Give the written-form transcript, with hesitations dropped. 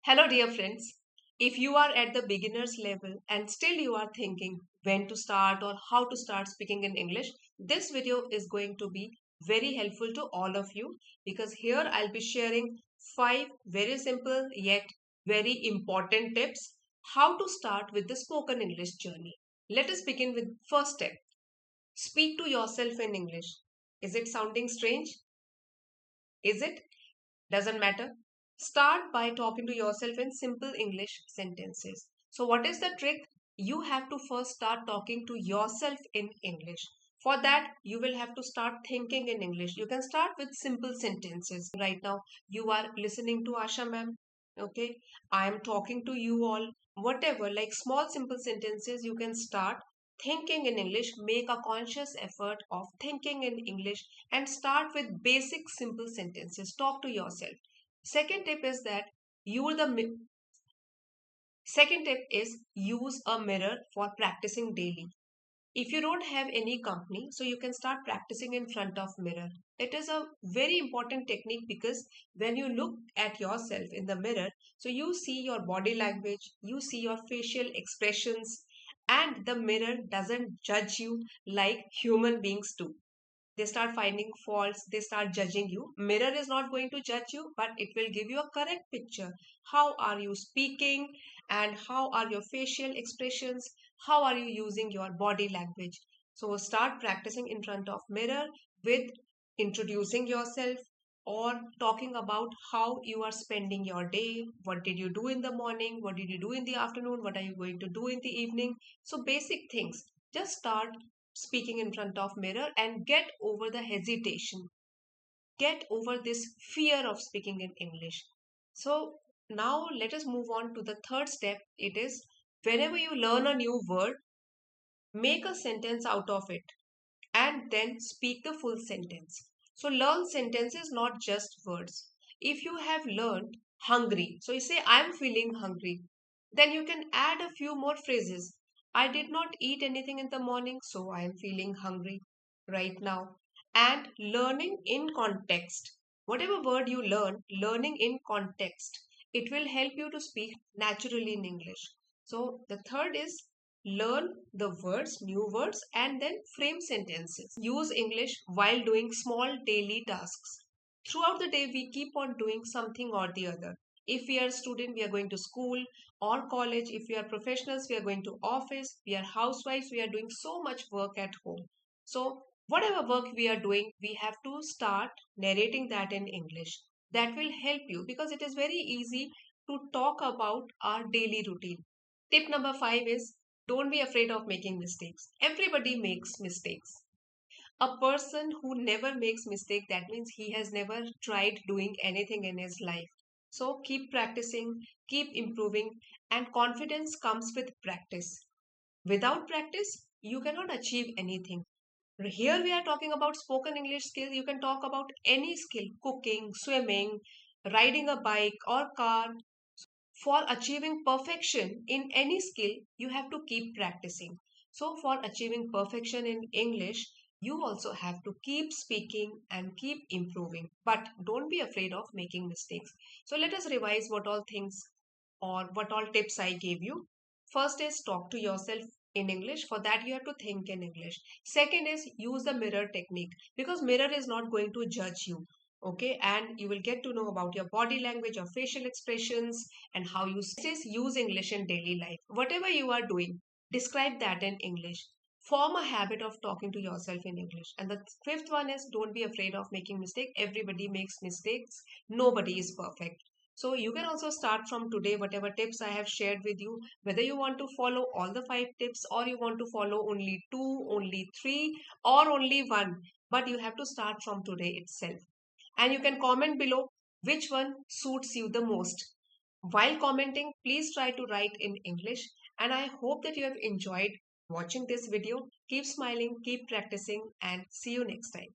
Hello, dear friends. If you are at the beginner's level and still you are thinking when to start or how to start speaking in English, this video is going to be very helpful to all of you because here I'll be sharing 5 very simple yet very important tips how to start with the spoken English journey. Let us begin with first step. Speak to yourself in English. Is it sounding strange? Is it? Doesn't matter. Start by talking to yourself in simple English sentences. So, what is the trick? You have to first start talking to yourself in English. For that, you will have to start thinking in English. You can start with simple sentences. Right now, you are listening to Asha ma'am. Okay, I am talking to you all. Whatever, like small simple sentences, you can start thinking in English. Make a conscious effort of thinking in English and start with basic simple sentences. Talk to yourself. Second tip is that use the second tip is use a mirror for practicing daily. If you don't have any company, so you can start practicing in front of mirror. It is a very important technique because when you look at yourself in the mirror, so you see your body language, you see your facial expressions, and the mirror doesn't judge you like human beings do. They start finding faults, they start judging you. Mirror is not going to judge you, but it will give you a correct picture. How are you speaking, and how are your facial expressions, how are you using your body language. So start practicing in front of mirror with introducing yourself or talking about how you are spending your day. What did you do in the morning, what did you do in the afternoon, what are you going to do in the evening. So basic things. Just start speaking in front of mirror and get over the hesitation, get over this fear of speaking in English. So now let us move on to the third step. It is whenever you learn a new word, make a sentence out of it and then speak the full sentence. So learn sentences, not just words. If you have learned hungry, so you say I'm feeling hungry, then you can add a few more phrases. I did not eat anything in the morning, so I am feeling hungry right now. And learning in context. Whatever word you learn, learning in context, it will help you to speak naturally in English. So the third is learn the words, new words, and then frame sentences. Use English while doing small daily tasks. Throughout the day, we keep on doing something or the other. If we are a student, we are going to school or college. If we are professionals, we are going to office. We are housewives, we are doing so much work at home. So, whatever work we are doing, we have to start narrating that in English. That will help you because it is very easy to talk about our daily routine. Tip number 5 is don't be afraid of making mistakes. Everybody makes mistakes. A person who never makes mistake, that means he has never tried doing anything in his life. So keep practicing, keep improving, and confidence comes with practice. Without practice, you cannot achieve anything. Here we are talking about spoken English skills. You can talk about any skill, cooking, swimming, riding a bike or car. For achieving perfection in any skill, you have to keep practicing. So, for achieving perfection in English, you also have to keep speaking and keep improving. But don't be afraid of making mistakes. So, let us revise what all things or what all tips I gave you. First is talk to yourself in English. For that, you have to think in English. Second is use the mirror technique because mirror is not going to judge you. Okay, and you will get to know about your body language, your facial expressions, and how you use English in daily life. Whatever you are doing, describe that in English. Form a habit of talking to yourself in English. And the fifth one is don't be afraid of making mistakes. Everybody makes mistakes. Nobody is perfect. So you can also start from today, whatever tips I have shared with you, whether you want to follow all the 5 tips or you want to follow only 2, only 3, or only 1. But you have to start from today itself. And you can comment below which one suits you the most. While commenting, please try to write in English. And I hope that you have enjoyed watching this video. Keep smiling, keep practicing, and see you next time.